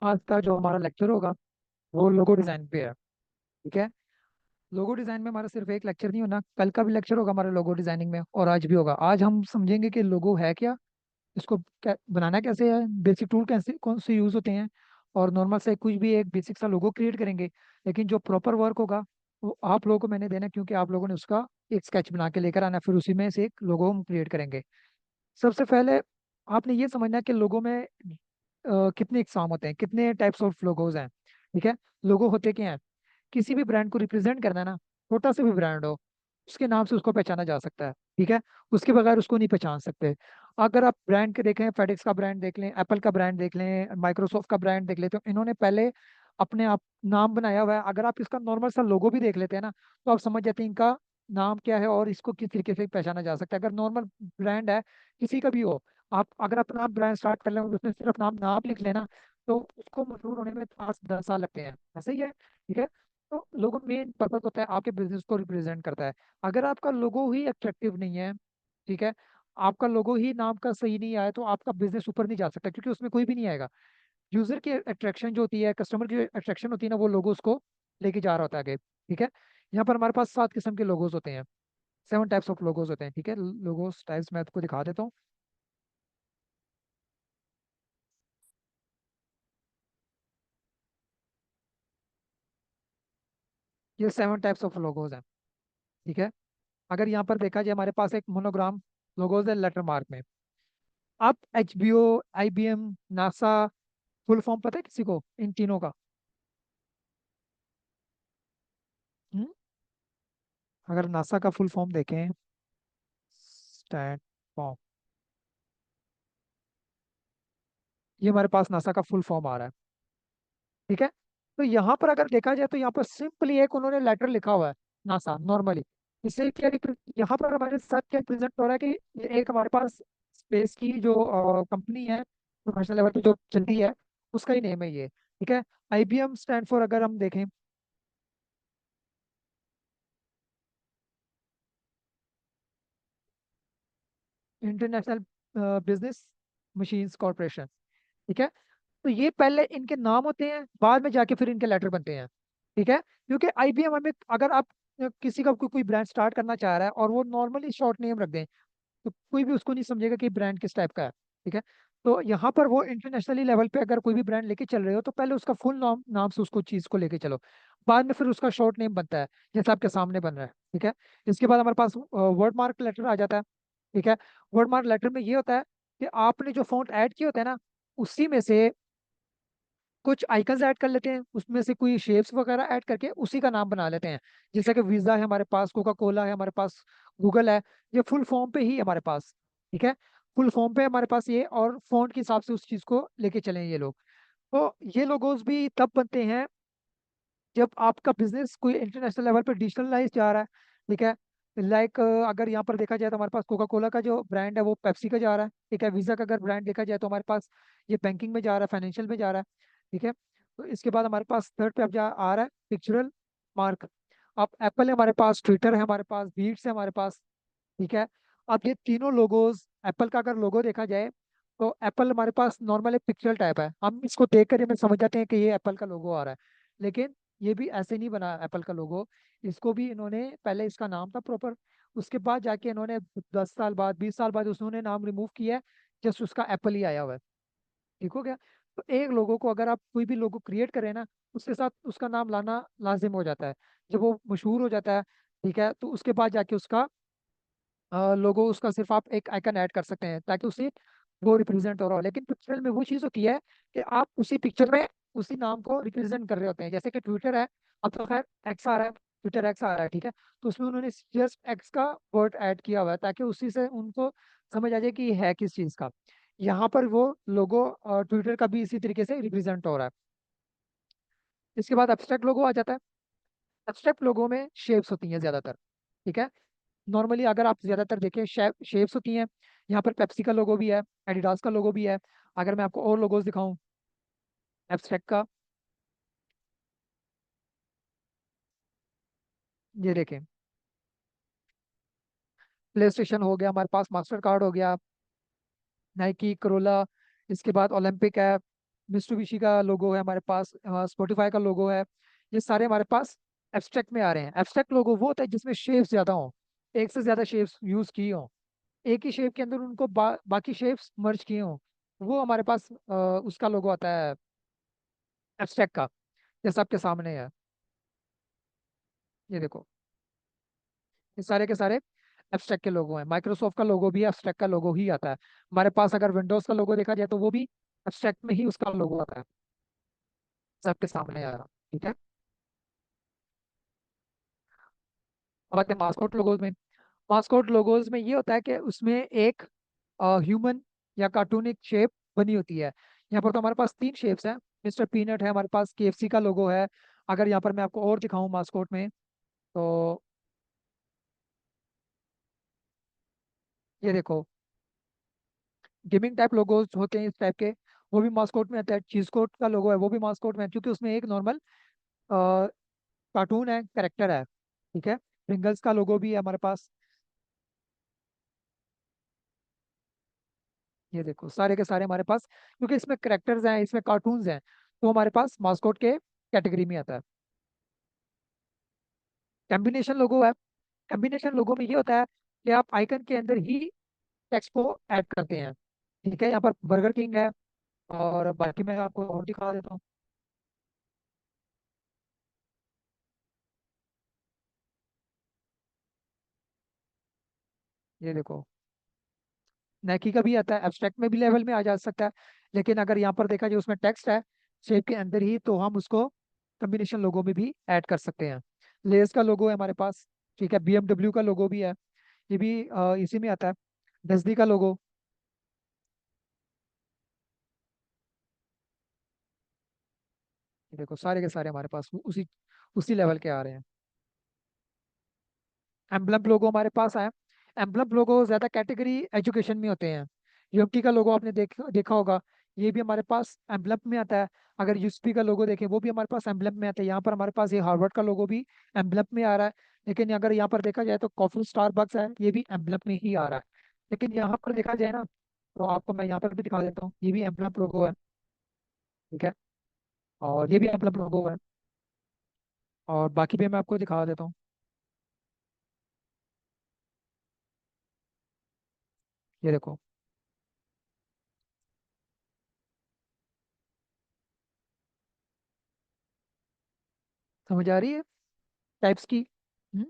आज का जो हमारा लेक्चर होगा वो लोगो डिजाइन पे है। ठीक है। लोगो डिजाइन में हमारा सिर्फ एक लेक्चर नहीं होना, कल का भी लेक्चर होगा हमारा लोगो डिजाइनिंग में, और आज भी होगा। आज हम समझेंगे कि लोगो है क्या, इसको बनाना कैसे है, बेसिक टूल कैसे कौन से यूज होते हैं, और नॉर्मल से कुछ भी एक बेसिक सा लोगो क्रिएट करेंगे। लेकिन जो प्रॉपर वर्क होगा वो आप लोगों को मैंने देना है, क्योंकि आप लोगों ने उसका एक स्केच बना के लेकर आना है, फिर उसी में से एक लोगो हम क्रिएट करेंगे। सबसे पहले आपने ये समझना है कि लोगो में कितने इकसाम होते हैं, कितने टाइप्स ऑफ लोगोज हैं। ठीक है। लोगो होते क्या हैं? किसी भी ब्रांड को रिप्रेजेंट करना है ना, छोटा सा भी ब्रांड हो, उसके नाम से उसको पहचाना जा सकता है। ठीक है। उसके बगैर उसको नहीं पहचान सकते। अगर आप ब्रांड के देखें, फेडेक्स का ब्रांड देख लें, एप्पल का ब्रांड देख लें, माइक्रोसॉफ्ट का ब्रांड देख लें, तो इन्होंने पहले अपने आप नाम बनाया हुआ है। अगर आप इसका नॉर्मल सा लोगो भी देख लेते हैं ना, तो आप समझ जाते हैं इनका नाम क्या है और इसको किस तरीके से पहचाना जा सकता है। अगर नॉर्मल ब्रांड है, किसी का भी हो, आप अगर अपना ब्रांड स्टार्ट कर लें और उसमें सिर्फ नाम नाम लिख लेना, तो उसको मशहूर होने में 5 10 साल लगते हैं। ऐसे ही है। ठीक है। तो लोगो मेन पर्पज होता है आपके बिजनेस को रिप्रेजेंट करता है। अगर आपका लोगो ही अट्रैक्टिव नहीं है, ठीक है, आपका लोगो ही नाम का सही नहीं आया, तो आपका बिजनेस ऊपर नहीं जा सकता, क्योंकि उसमें कोई भी नहीं आएगा। यूजर की अट्रैक्शन जो होती है, कस्टमर की अट्रैक्शन होती है ना, वो लोगो उसको लेके जा रहा होता है आगे। ठीक है। यहाँ पर हमारे पास 7 किस्म के लोगोज होते हैं, 7 टाइप्स ऑफ लोगोज होते हैं। ठीक है। लोगोस टाइप्स मैं आपको दिखा देता हूँ। ये 7 टाइप्स ऑफ लोगोज हैं। ठीक है। अगर यहाँ पर देखा जाए, हमारे पास एक मोनोग्राम लोगोज है लेटर मार्क में। आप HBO, IBM, NASA, full form पता है किसी को इन तीनों का? हम्म? अगर नासा का फुल फॉर्म देखें, स्टैंड फॉर्म, ये हमारे पास नासा का फुल फॉर्म आ रहा है। ठीक है। तो यहाँ पर अगर देखा जाए, तो यहाँ पर सिंपली एक उन्होंने लेटर लिखा हुआ है, नासा, नॉर्मली। इससे क्या यहाँ पर हमारे साथ क्या प्रेजेंट हो रहा है कि ये एक हमारे पास स्पेस की जो कंपनी है, प्रोफेशनल लेवल पे जो चलती है, उसका ही नेम है ये। ठीक है। IBM स्टैंड फॉर, अगर हम देखें, इंटरनेशनल बिजनेस मशीन्स कॉरपोरेशन। ठीक है। तो ये पहले इनके नाम होते हैं, बाद में जाके फिर इनके लेटर बनते हैं। ठीक है। क्योंकि IBM हमें, अगर आप किसी का कोई ब्रांड स्टार्ट करना चाह रहा है और वो नॉर्मली शॉर्ट नेम रख दें, तो कोई भी उसको नहीं समझेगा कि ब्रांड किस टाइप का है। ठीक है। तो यहाँ पर वो इंटरनेशनली लेवल पे अगर कोई भी ब्रांड लेके चल रहे हो, तो पहले उसका फुल नाम नाम से उसको चीज को लेके चलो, बाद में फिर उसका शॉर्ट नेम बनता है, जैसे आपके सामने बन रहा है। ठीक है। इसके बाद हमारे पास वर्ड मार्क लेटर आ जाता है। ठीक है। वर्ड मार्क लेटर में ये होता है कि आपने जो फॉन्ट ऐड किए होते हैं ना, उसी में से कुछ आइकन्स ऐड कर लेते हैं, उसमें से कोई शेप्स वगैरह ऐड करके उसी का नाम बना लेते हैं। जैसे कि वीजा है हमारे पास, कोका कोला है हमारे पास, गूगल है। ये फुल फॉर्म पे ही है हमारे पास। ठीक है। फुल फॉर्म पे हमारे पास ये, और फॉन्ट के हिसाब से उस चीज को लेके चलें ये लोग। तो ये लोगोज भी तब बनते हैं जब आपका बिजनेस कोई इंटरनेशनल लेवल पर डिजिटलाइज जा रहा है। ठीक है। लाइक अगर यहाँ पर देखा जाए, तो हमारे पास कोका कोला का जो ब्रांड है वो पेप्सी का जा रहा है। ठीक है। वीजा का अगर ब्रांड देखा जाए, तो हमारे पास ये बैंकिंग में जा रहा है, फाइनेंशियल में जा रहा है। ठीक है। तो इसके बाद हमारे पास थर्ड पे अब जा आ रहा है पिक्चरल मार्क। अब एप्पल है हमारे पास, ट्विटर है हमारे पास, बीट्स है हमारे पास। ठीक है। अब ये तीनों लोगोज, एप्पल का अगर लोगो देखा जाए, तो एप्पल हमारे पास नॉर्मल एक पिक्चरल टाइप है, हम इसको देख कर हमें समझ जाते हैं कि ये एप्पल का लोगो आ रहा है। लेकिन ये भी ऐसे नहीं बना एप्पल का लोगो। इसको भी इन्होंने, पहले इसका नाम था प्रॉपर, उसके बाद जाके इन्होंने 10 साल बाद, 20 साल बाद उन्होंने नाम रिमूव किया है, जस्ट उसका एप्पल ही आया हुआ है। ठीक हो गया। तो एक लोगो को, अगर आप कोई भी लोगो क्रिएट करें ना, उसके साथ उसका नाम लाना लाजिम हो जाता है। जब वो मशहूर हो जाता है, ठीक है, तो उसके बाद जाके उसका लोगो, उसका सिर्फ आप एक आइकन ऐड कर सकते हैं, ताकि उसे वो रिप्रेजेंट हो रहा हो। लेकिन पिक्चर में वो चीज़ होती है कि आप उसी पिक्चर में उसी नाम को रिप्रेजेंट कर रहे होते हैं। जैसे कि ट्विटर है, अब तो खैर एक्स आ रहा है, ट्विटर एक्स आ रहा है। ठीक है। तो उसमें उन्होंने जस्ट एक्स का वर्ड ऐड किया हुआ है, ताकि उसी से उनको समझ आ जाए कि ये है किस चीज़ का। यहाँ पर वो लोगो ट्विटर का भी इसी तरीके से रिप्रेजेंट हो रहा है। इसके बाद एब्स्ट्रैक्ट लोगो आ जाता है। एब्स्ट्रैक्ट लोगो में शेप्स होती हैं ज्यादातर। ठीक है। नॉर्मली अगर आप ज्यादातर देखें, शेप्स होती हैं। यहाँ पर पेप्सी का लोगो भी है, एडिडास का लोगो भी है। अगर मैं आपको और लोगोस दिखाऊं एब्स्ट्रैक्ट का, ये देखें, प्ले स्टेशन हो गया हमारे पास, मास्टर कार्ड हो गया, नाइकी, करोला, इसके बाद ओलंपिक है, मित्सुबिशी का लोगो है हमारे पास, स्पॉटिफाई का लोगो है। ये सारे हमारे पास एब्स्ट्रैक्ट में आ रहे हैं। एब्स्ट्रैक्ट लोगो वो होता है जिसमें शेप्स ज्यादा हों, एक से ज्यादा शेप्स यूज की हों, एक ही शेप के अंदर उनको बाकी शेप्स मर्ज किए हों, वो हमारे पास उसका लोगो आता है एब्स्ट्रैक्ट का, जैसा आपके सामने है। ये देखो, ये सारे के सारे एब्स्ट्रैक्ट के लोगो हैं। माइक्रोसॉफ्ट का लोगो भी एब्स्ट्रैक्ट का लोगो ही आता है हमारे पास। अगर विंडोज का लोगो देखा जाए तो वो भी एब्स्ट्रैक्ट में ही उसका लोगो आता है, सबके सामने आ रहा। ठीक है। अब आते हैं मास्कोट लोगोज में। मास्कोट लोगोज में ये होता है कि उसमें एक ह्यूमन या कार्टूनिक शेप बनी होती है। यहाँ पर तो हमारे पास तीन शेप्स हैं। मिस्टर पीनट है हमारे पास, केएफसी का लोगो है। अगर यहाँ पर मैं आपको और दिखाऊं मास्कोट में, तो ये देखो, गेमिंग टाइप लोगोज होते हैं इस टाइप के, वो भी मास्कोट में आता है। चीज कोट का लोगो है वो भी मास्कोट में है, क्योंकि उसमें एक नॉर्मल कार्टून है, करेक्टर है। ठीक है। प्रिंगल्स का लोगो भी है हमारे पास। ये देखो, सारे के सारे हमारे पास, क्योंकि इसमें करेक्टर्स हैं, इसमें कार्टून्स हैं, तो हमारे पास मास्कोट के कैटेगरी में आता है। कॉम्बिनेशन लोगो है। कॉम्बिनेशन लोगो में ये होता है कि आप आइकन के अंदर ही टेक्स्ट को ऐड करते हैं। ठीक है। यहाँ पर बर्गर किंग है, और बाकी मैं आपको और दिखा देता हूँ। ये देखो, नाइकी का भी आता है, एब्स्ट्रैक्ट में भी लेवल में आ जा सकता है। लेकिन अगर यहाँ पर देखा जाए उसमें टेक्स्ट है शेप के अंदर ही, तो हम उसको कॉम्बिनेशन लोगो में भी ऐड कर सकते हैं। लेस का लोगो है हमारे पास। ठीक है। बीएमडब्ल्यू का लोगो भी है, ये भी इसी में आता है। डस्डी का लोगो। ये देखो, सारे के सारे हमारे पास उसी उसी लेवल के आ रहे हैं। एम्बलम लोगो हमारे पास आया। एम्बलम लोगो ज्यादा कैटेगरी एजुकेशन में होते हैं। यूएमटी का लोगो आपने देखा होगा, ये भी हमारे पास एम्बलम में आता है। अगर यूएसपी का लोगो देखें, वो भी हमारे पास एम्बलम में आता है। यहाँ पर हमारे पास ये हार्वर्ड का लोगो भी एम्बलम में आ रहा है। लेकिन अगर यहाँ पर देखा जाए तो कॉफी स्टारबक्स है, ये भी एम्बलम में ही आ रहा है। लेकिन यहाँ पर देखा जाए ना, तो आपको मैं यहाँ पर भी दिखा देता हूँ, ये भी एम्बलम लोगो है। ठीक है। और ये भी एम्बलम लोगो है। और बाकी भी मैं आपको दिखा देता हूँ। ये देखो, समझ आ रही है टाइप्स की। हम्म,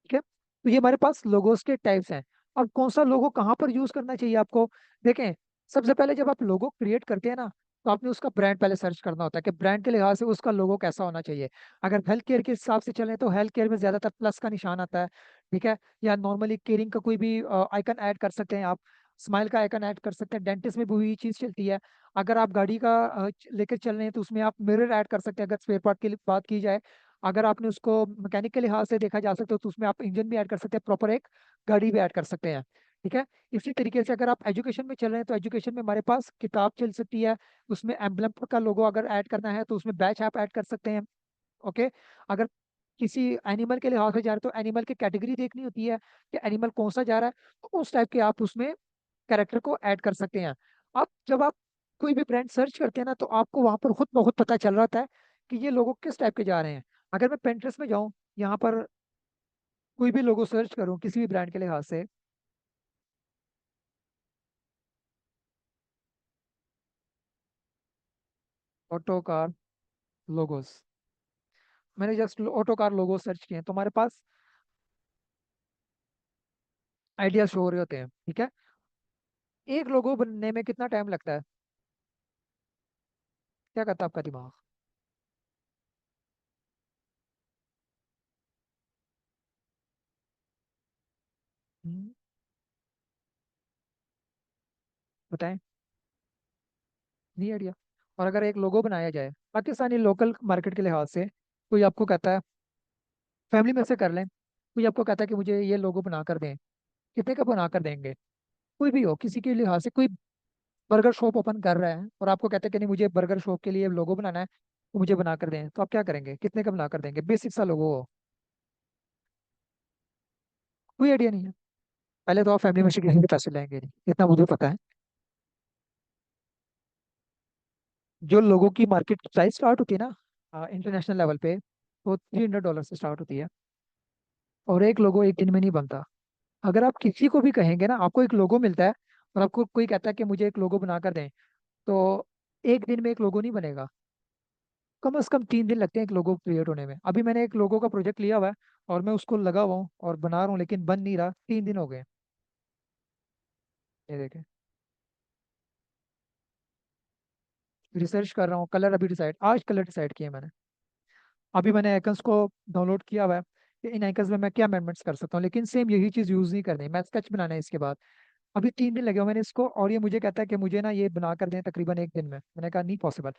ठीक है। तो ये हमारे पास लोगोस के टाइप्स हैं। अब कौन सा लोगो कहाँ पर यूज करना चाहिए आपको, देखें। सबसे पहले जब आप लोगो क्रिएट करते हैं ना, तो आपने उसका ब्रांड पहले सर्च करना होता है कि ब्रांड के लिहाज से उसका लोगो कैसा होना चाहिए। अगर हेल्थ केयर के हिसाब से चलें तो हेल्थ केयर में ज्यादातर प्लस का निशान आता है। ठीक है। या नॉर्मली केयरिंग का कोई भी आइकन ऐड कर सकते हैं आप। स्माइल का आइकन ऐड कर सकते हैं। डेंटिस्ट में भी वही चीज चलती है। अगर आप गाड़ी का लेकर चल रहे हैं तो उसमें आप मिरर ऐड कर सकते हैं, अगर स्पेयर पार्ट की बात की जाए। अगर आपने उसको मैकेनिक के लिहाज से देखा जा सकता है तो उसमें आप इंजन भी ऐड कर सकते हैं, प्रॉपर एक गाड़ी भी ऐड कर सकते हैं। ठीक है। इसी तरीके से अगर आप एजुकेशन में चल रहे हैं तो एजुकेशन में हमारे पास किताब चल सकती है, उसमें एम्बलम का लोगो अगर ऐड करना है तो उसमें बैच आप ऐड कर सकते हैं। ओके। अगर किसी एनिमल के लिहाज से जा रहे हैं तो एनिमल की कैटेगरी देखनी होती है कि एनिमल कौन सा जा रहा है, तो उस टाइप के आप उसमें कैरेक्टर को ऐड कर सकते हैं। अब जब आप कोई भी ब्रांड सर्च करते हैं ना, तो आपको वहां पर खुद ब खुद पता चल रहा था कि ये लोगो किस टाइप के जा रहे हैं। अगर मैं पेंट्रेस में जाऊं, यहाँ पर कोई भी लोगो सर्च करूं किसी भी ब्रांड के लिहाज से, ऑटो कार लोगोस, मैंने जस्ट ऑटो कार लोगो सर्च किए हैं, तो हमारे पास आइडिया शो हो रहे होते हैं। ठीक है। एक लोगो बनने में कितना टाइम लगता है, क्या करता है आपका दिमाग। हम्म, बताएं। नहीं आइडिया। और अगर एक लोगो बनाया जाए पाकिस्तानी लोकल मार्केट के लिहाज से, कोई आपको कहता है, फैमिली में से कर लें, कोई आपको कहता है कि मुझे ये लोगो बना कर दें, कितने का बना कर देंगे। कोई भी हो, किसी के लिहाज से कोई बर्गर शॉप ओपन कर रहा है और आपको कहते हैं कि नहीं मुझे बर्गर शॉप के लिए लोगो बनाना है, तो मुझे बना कर दें, तो आप क्या करेंगे, कितने का बना कर देंगे, बेसिक सा लोगो हो। कोई आइडिया नहीं है। पहले तो आप फैमिली में से किसी के पैसे लेंगे नहीं, इतना मुझे पता है। जो लोगों की मार्केट प्राइस स्टार्ट होती है ना इंटरनेशनल लेवल पे, वो $300 से स्टार्ट होती है। और एक लोगो एक दिन में नहीं बनता। अगर आप किसी को भी कहेंगे ना, आपको एक लोगो मिलता है और आपको कोई कहता है कि मुझे एक लोगो बना कर दें, तो एक दिन में एक लोगो नहीं बनेगा। कम से कम 3 दिन लगते हैं एक लोगो क्रिएट होने में। अभी मैंने एक लोगो का प्रोजेक्ट लिया हुआ है और मैं उसको लगा हुआ हूँ और बना रहा हूँ, लेकिन बन नहीं रहा, 3 दिन हो गए। ये देखें, रिसर्च कर रहा हूँ। कलर अभी डिसाइड, आज कलर डिसाइड किया मैंने। अभी मैंने आइकन्स को डाउनलोड किया हुआ है कि इन आइकन्स में मैं क्या अमेंडमेंट्स कर सकता हूँ, लेकिन सेम यही चीज़ यूज़ नहीं करनी, मैं स्केच बनाना है इसके बाद। अभी 3 दिन लगे हुए मैंने इसको, और ये मुझे कहता है कि मुझे ना ये बना कर दें तकरीबन एक दिन में। मैंने कहा नहीं पॉसिबल।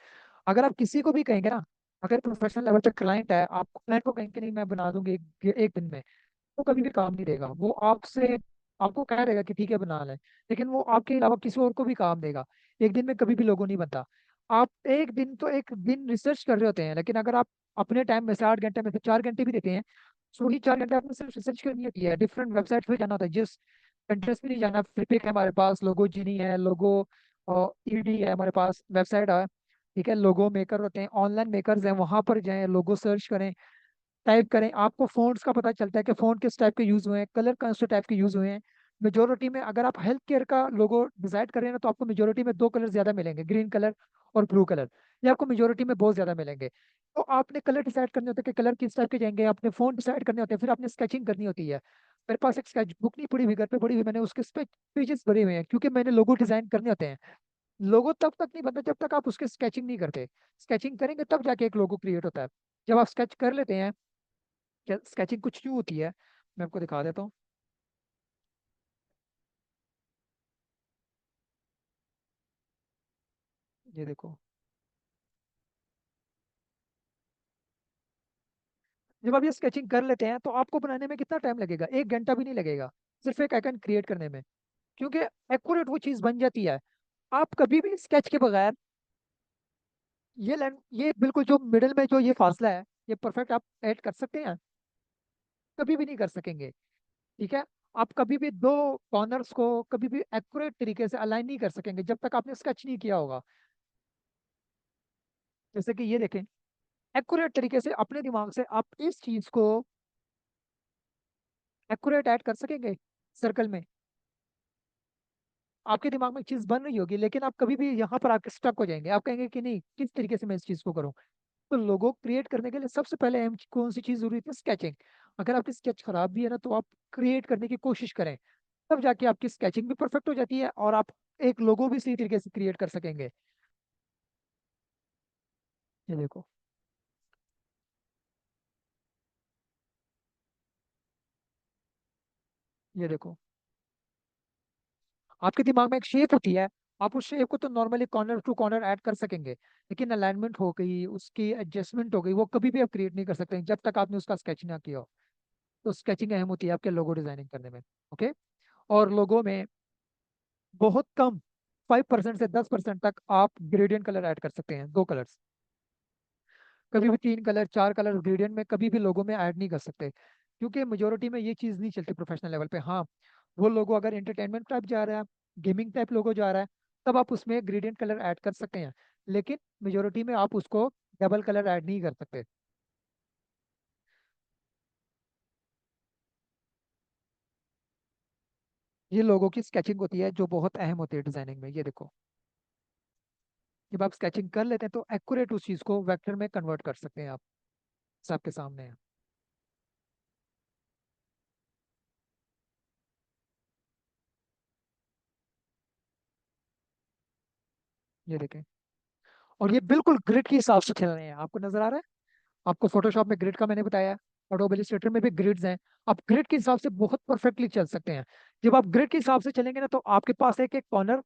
अगर आप किसी को भी कहेंगे ना, अगर प्रोफेशनल लेवल पे क्लाइंट है, आप क्लाइंट को कहेंगे नहीं मैं बना दूंगी एक दिन में, वो कभी भी काम नहीं देगा। वो आपसे, आपको कह देगा कि ठीक है बना लें, लेकिन वो आपके अलावा किसी और को भी काम देगा। एक दिन में कभी भी लोगों नहीं बनता। आप एक दिन तो एक दिन रिसर्च कर रहे होते हैं, लेकिन अगर आप अपने टाइम में से 8 घंटे में से 4 घंटे भी देते हैं, तो वही 4 घंटे आपने सिर्फ रिसर्च करनी होती है। डिफरेंट वेबसाइट पे जाना होता है, जिस कंट्रीज में नहीं जाना। फ्लिपिक है हमारे पास, लोगो जिनी है, लोगो ईडी है हमारे पास, वेबसाइट है। ठीक है, लोगो मेकर होते हैं, ऑनलाइन मेकर्स हैं, वहां पर जाएं, लोगो सर्च करें, टाइप करें, आपको फ़ॉन्ट्स का पता चलता है कि फ़ॉन्ट किस टाइप के यूज़ हुए हैं, कलर कौन से टाइप के यूज़ हुए हैं। मेजोरिटी में अगर आप हेल्थ केयर का लोगो डिसाइड कर रहे हैं ना, तो आपको मेजोरिटी में दो कलर ज़्यादा मिलेंगे, ग्रीन कलर और ब्लू कलर। ये आपको मेजोरिटी में बहुत ज़्यादा मिलेंगे। तो आपने कलर डिसाइड करने होते हैं कि कलर किस टाइप के जाएंगे, आपने फ़ॉन्ट डिसाइड करने होते हैं, फिर आपने स्केचिंग करनी होती है। मेरे पास एक स्केच बुक नहीं पड़ी हुई, घर पे पड़ी हुई, मैंने उसके पेजेस भरे हुए हैं, क्योंकि मैंने लोगो डिजाइन करने होते हैं। लोगो तब तक नहीं बनता जब तक आप उसके स्केचिंग नहीं करते। स्केचिंग करेंगे तब जाके एक लोगो क्रिएट होता है। जब आप स्केच कर लेते हैं, स्केचिंग कुछ क्यों होती है, मैं आपको दिखा देता हूँ। ये देखो, जब आप ये स्केचिंग कर लेते हैं तो आपको बनाने में कितना टाइम लगेगा, 1 घंटा भी नहीं लगेगा, सिर्फ एक आइकन क्रिएट करने में। क्योंकि एक्यूरेट वो चीज बन जाती है। आप कभी भी स्केच के बगैर ये लाइन, ये बिल्कुल जो मिडिल में जो ये फासला है, ये परफेक्ट आप ऐड कर सकते हैं? कभी भी नहीं कर सकेंगे। ठीक है, आप कभी भी दो कॉर्नर्स को कभी भी एक्यूरेट तरीके से अलाइन नहीं कर सकेंगे जब तक आपने स्केच नहीं किया होगा। जैसे कि ये देखें, एक्यूरेट तरीके से अपने दिमाग से आप इस चीज को एक्यूरेट ऐड कर सकेंगे सर्कल में। आपके दिमाग में एक चीज बन रही होगी, लेकिन आप कभी भी यहाँ पर आके स्टक हो जाएंगे, आप कहेंगे कि नहीं किस तरीके से मैं इस चीज को करूँ। तो लोगो क्रिएट करने के लिए सबसे पहले अहम कौन सी चीज जरूरी है? स्केचिंग। अगर आपकी स्केच खराब भी है ना, तो आप क्रिएट करने की कोशिश करें, तब जाके आपकी स्केचिंग भी परफेक्ट हो जाती है और आप एक लोगो भी सही तरीके से क्रिएट कर सकेंगे। ये देखो, ये देखो, आपके दिमाग में एक शेप होती है, आप उस शेप को तो normally corner to corner add कर सकेंगे, लेकिन अलाइनमेंट हो गई, उसकी एडजस्टमेंट हो गई, वो कभी भी आप क्रिएट नहीं कर सकते जब तक आपने उसका स्केच ना किया हो। तो स्केचिंग अहम होती है आपके लोगो डिजाइनिंग करने में। ओके। और लोगो में बहुत कम 5% से 10% तक आप ग्रेडियंट कलर ऐड कर सकते हैं, 2 कलर्स। कभी भी 3 कलर 4 कलर ग्रेडियंट में कभी भी लोगो में ऐड नहीं कर सकते, क्योंकि मेजोरिटी में ये चीज़ नहीं चलती प्रोफेशनल लेवल पे। हाँ, वो लोगो अगर एंटरटेनमेंट टाइप जा रहा है, गेमिंग टाइप लोगो जा रहा है, तब आप उसमें ग्रेडियंट कलर ऐड कर सकते हैं, लेकिन मेजोरिटी में आप उसको डबल कलर ऐड नहीं कर सकते। ये लोगों की स्केचिंग होती है जो बहुत अहम होती है डिजाइनिंग में। ये देखो, जब आप स्केचिंग कर लेते हैं तो एक्यूरेट उस चीज को वेक्टर में कन्वर्ट कर सकते हैं आप। सबके सामने है, ये देखें। और ये बिल्कुल ग्रिड के हिसाब से चल रहे हैं, आपको नजर आ रहा है? आपको फोटोशॉप में ग्रिड का मैंने बताया, अडोबे इलस्ट्रेटर में भी ग्रिड्स हैं। आप ग्रिड के हिसाब से बहुत परफेक्टली चल सकते हैं। जब आप ग्रिड के हिसाब से चलेंगे ना, तो आपके पास एक एक कॉर्नर,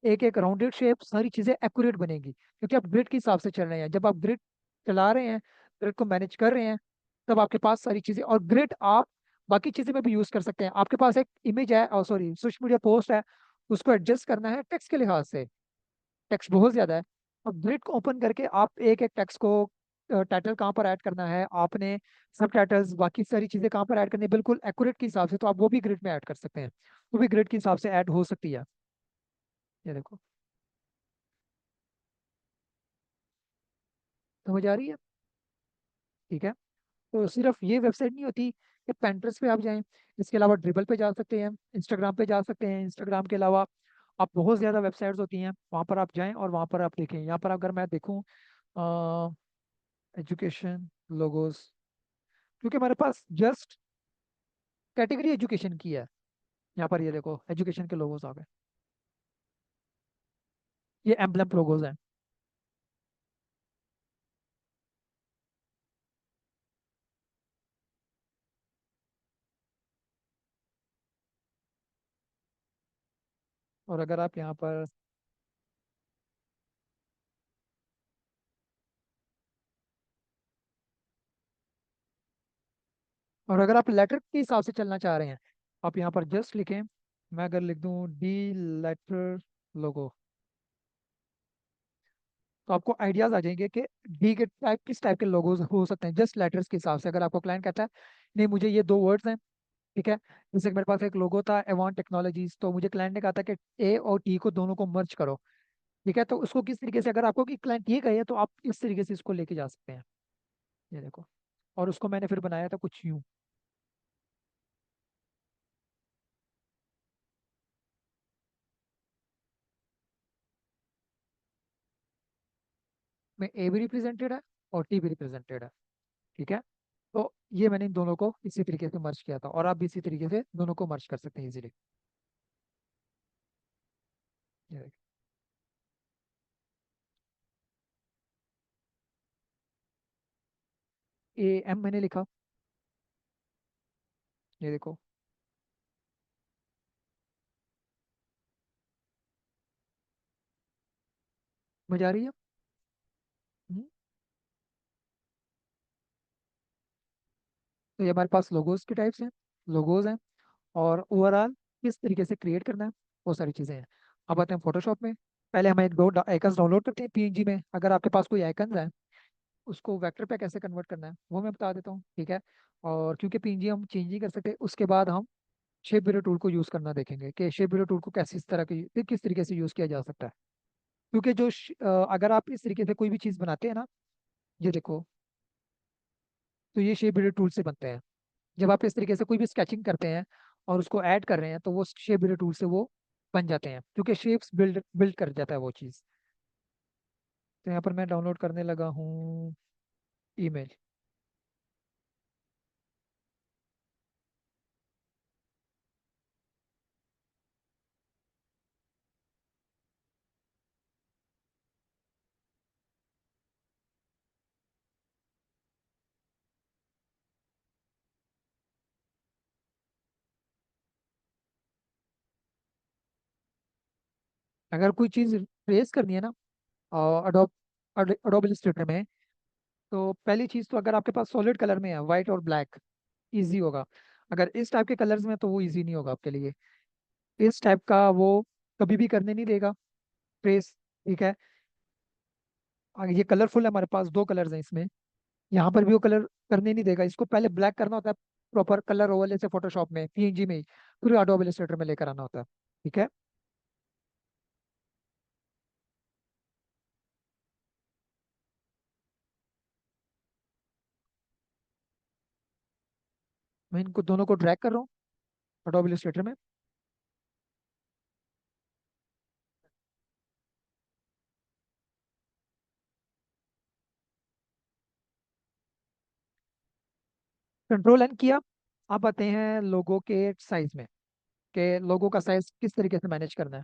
एक एक राउंडेड शेप, सारी चीजें एक्यूरेट बनेगी, क्योंकि आप ग्रिड के हिसाब से चल रहे हैं। जब आप ग्रिड चला रहे हैं, ग्रिड को मैनेज कर रहे हैं, तब आपके पास सारी चीजें, और ग्रिड आप बाकी चीजें में भी यूज कर सकते हैं। आपके पास एक इमेज है, और सॉरी सोशल मीडिया पोस्ट है, उसको एडजस्ट करना है टेक्स्ट के लिहाज से, टेक्स्ट बहुत ज्यादा है, और ग्रिड को ओपन करके आप एक एक टेक्स्ट को टाइटल कहाँ पर ऐड करना है आपने, सब टाइटल्स बाकी सारी चीज़ें कहाँ पर ऐड करनी है बिल्कुल एक्यूरेट के हिसाब से, तो आप वो भी ग्रिड में ऐड कर सकते हैं। वो भी ग्रिड के हिसाब से ऐड हो सकती है। ये देखो, समझ आ रही है? ठीक है। तो सिर्फ ये वेबसाइट नहीं होती कि पेंटरेस्ट पे आप जाएं, इसके अलावा ड्रिबल पे जा सकते हैं, इंस्टाग्राम पे जा सकते हैं। इंस्टाग्राम के अलावा आप बहुत ज़्यादा वेबसाइट्स होती हैं, वहाँ पर आप जाएं और वहाँ पर आप देखें। यहाँ पर अगर मैं देखूँ एजुकेशन लोगोस, क्योंकि हमारे पास जस्ट कैटेगरी एजुकेशन की है। यहाँ पर ये देखो एजुकेशन के लोगोस आ गए, ये एम्बलम लोगोस हैं। और अगर आप यहाँ पर, और अगर आप लेटर के हिसाब से चलना चाह रहे हैं, आप यहाँ पर जस्ट लिखें, मैं अगर लिख दूँ डी लेटर लोगो, तो आपको आइडियाज आ जाएंगे कि डी के टाइप किस टाइप के लोगोज हो सकते हैं जस्ट लेटर्स के हिसाब से। अगर आपको क्लाइंट कहता है नहीं मुझे ये दो वर्ड्स हैं, ठीक है, जैसे कि मेरे पास एक लोगो था एवॉन टेक्नोलॉजीज, तो मुझे क्लाइंट ने कहा था कि ए और टी को दोनों को मर्ज करो, ठीक है, तो उसको किस तरीके से, अगर आपको कि क्लाइंट ये कहे तो आप इस तरीके से इसको लेके जा सकते हैं। ये देखो, और उसको मैंने फिर बनाया था कुछ यूं। में ए भी रिप्रेजेंटेड है और टी भी रिप्रेजेंटेड है, ठीक है। तो ये मैंने इन दोनों को इसी तरीके से मर्ज किया था, और आप भी इसी तरीके से दोनों को मर्ज कर सकते हैं इजीली। ये देखिए, ए एम मैंने लिखा, ये देखो, मजा आ रही है? हम्म। तो ये हमारे पास लोगोस के टाइप्स हैं, लोगोस हैं, और ओवरऑल किस तरीके से क्रिएट करना है, वो सारी चीज़ें हैं। अब आते हैं फोटोशॉप में। पहले हम एक दो आइकन्स डाउनलोड करते हैं पीएनजी में। अगर आपके पास कोई आइकन्स है, उसको वेक्टर पे कैसे कन्वर्ट करना है वो मैं बता देता हूँ, ठीक है। और क्योंकि पीएनजी हम चेंज नहीं कर सकते, उसके बाद हम शेप ब्यूरो टूल को यूज़ करना देखेंगे कि शेप ब्यूरो टूल को कैसे इस तरह की किस तरीके से यूज़ किया जा सकता है। क्योंकि अगर आप इस तरीके से कोई भी चीज़ बनाते हैं ना, ये देखो, तो ये शेप ब्यूरो टूल से बनते हैं। जब आप इस तरीके से कोई भी स्केचिंग करते हैं और उसको ऐड कर रहे हैं, तो वो शेप बिल्डर टूल से वो बन जाते हैं, क्योंकि शेप्स बिल्ड बिल्ड कर जाता है वो चीज़। तो यहाँ पर मैं डाउनलोड करने लगा हूँ ईमेल। अगर कोई चीज़ ट्रेस करनी है ना अडोब अडोब इलस्ट्रेटर में, तो पहली चीज़ तो अगर आपके पास सॉलिड कलर में है वाइट और ब्लैक, इजी होगा। अगर इस टाइप के कलर्स में, तो वो इजी नहीं होगा आपके लिए। इस टाइप का वो कभी भी करने नहीं देगा ट्रेस, ठीक है। ये कलरफुल है, हमारे पास दो कलर्स हैं इसमें, यहाँ पर भी वो कलर करने नहीं देगा। इसको पहले ब्लैक करना होता है प्रॉपर कलर ओवरले से फोटोशॉप में पीएनजी में ही, फिर एडोब इलस्ट्रेटर में लेकर आना होता है, ठीक है। मैं इनको दोनों को ड्रैग कर रहा हूँ एडोब इलस्ट्रेटर में। कंट्रोल एन किया। अब आते हैं लोगो के साइज में, कि लोगो का साइज किस तरीके से मैनेज करना है।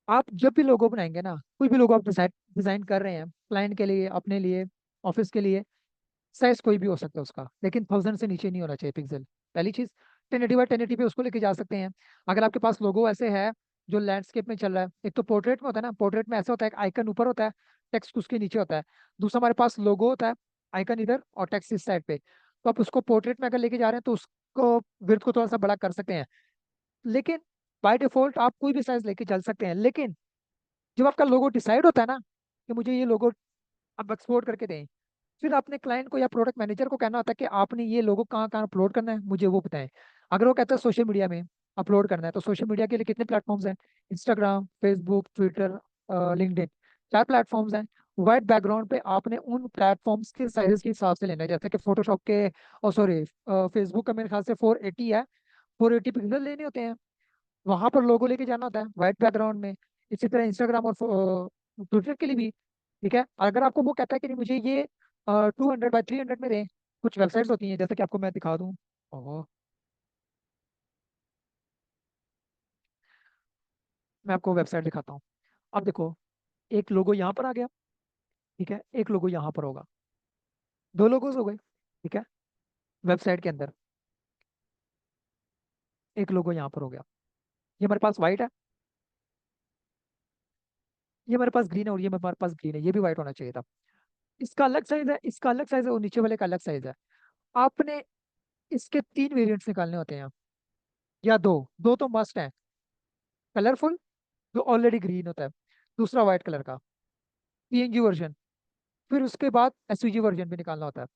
आप जब भी लोगो बनाएंगे ना, कोई भी लोगो आप डिजाइन डिजाइन कर रहे हैं क्लाइंट के लिए, अपने लिए, ऑफिस के लिए, साइज कोई भी हो सकता है उसका, लेकिन 1000 से नीचे नहीं होना चाहिए पिक्सल। पहली चीज, 1080 पे उसको लेके जा सकते हैं। अगर आपके पास लोगो ऐसे है जो लैंडस्केप में चल रहा है, एक तो पोर्ट्रेट में होता है ना, पोर्ट्रेट में ऐसा होता है आइकन ऊपर होता है, टेक्स्ट उसके नीचे होता है। दूसरा हमारे पास लोगो होता है, आइकन इधर और टेक्स्ट इस साइड पे। तो आप उसको पोर्ट्रेट में अगर लेके जा रहे हैं, तो उसको विड्थ को थोड़ा सा बड़ा कर सकते हैं। लेकिन बाय डिफॉल्ट आप कोई भी साइज लेके चल सकते हैं। लेकिन जब आपका लोगो डिसाइड होता है ना कि मुझे ये लोगो अब एक्सपोर्ट करके दें। फिर अपने क्लाइंट को या प्रोडक्ट मैनेजर को कहना होता है कि आपने ये लोगो कहाँ कहाँ अपलोड करना है, मुझे वो बताएं। अगर वो कहता है सोशल मीडिया में अपलोड करना है, तो सोशल मीडिया के लिए कितने प्लेटफॉर्म्स हैं? Instagram, Facebook, Twitter, LinkedIn, 4 platforms हैं। वाइट बैकग्राउंड पे आपने उन प्लेटफॉर्म्स के साइज के हिसाब से लेना है, जैसे कि फोटोशॉप के, और सॉरी, फेसबुक का मेरे ख्याल से 480 है, 480 पिक्सल लेने होते हैं। वहां पर लोगो लेके जाना होता है वाइट बैकग्राउंड में। इसी तरह इंस्टाग्राम और ट्विटर के लिए भी। ठीक है, अगर आपको वो कहता है कि नहीं मुझे ये 200 बाई 300 में दें, कुछ वेबसाइट्स होती हैं जैसे कि आपको मैं दिखा दूँ। ओहो, मैं आपको वेबसाइट दिखाता हूँ। अब देखो, एक लोगो यहाँ पर आ गया। ठीक है, एक लोगो यहाँ पर होगा, 2 लोगोस हो गए। ठीक है, वेबसाइट के अंदर एक लोगो यहाँ पर हो गया। ये हमारे पास वाइट है, ये हमारे पास ग्रीन है, और ये हमारे पास ग्रीन है, ये भी वाइट होना चाहिए था। इसका अलग साइज है, इसका अलग साइज है, और नीचे वाले का अलग साइज है। आपने इसके 3 वेरिएंट्स निकालने होते हैं, या दो। दो तो मस्ट है। कलरफुल, जो ऑलरेडी ग्रीन होता है, दूसरा व्हाइट कलर का पीएनजी वर्जन। फिर उसके बाद एसवीजी वर्जन भी निकालना होता है।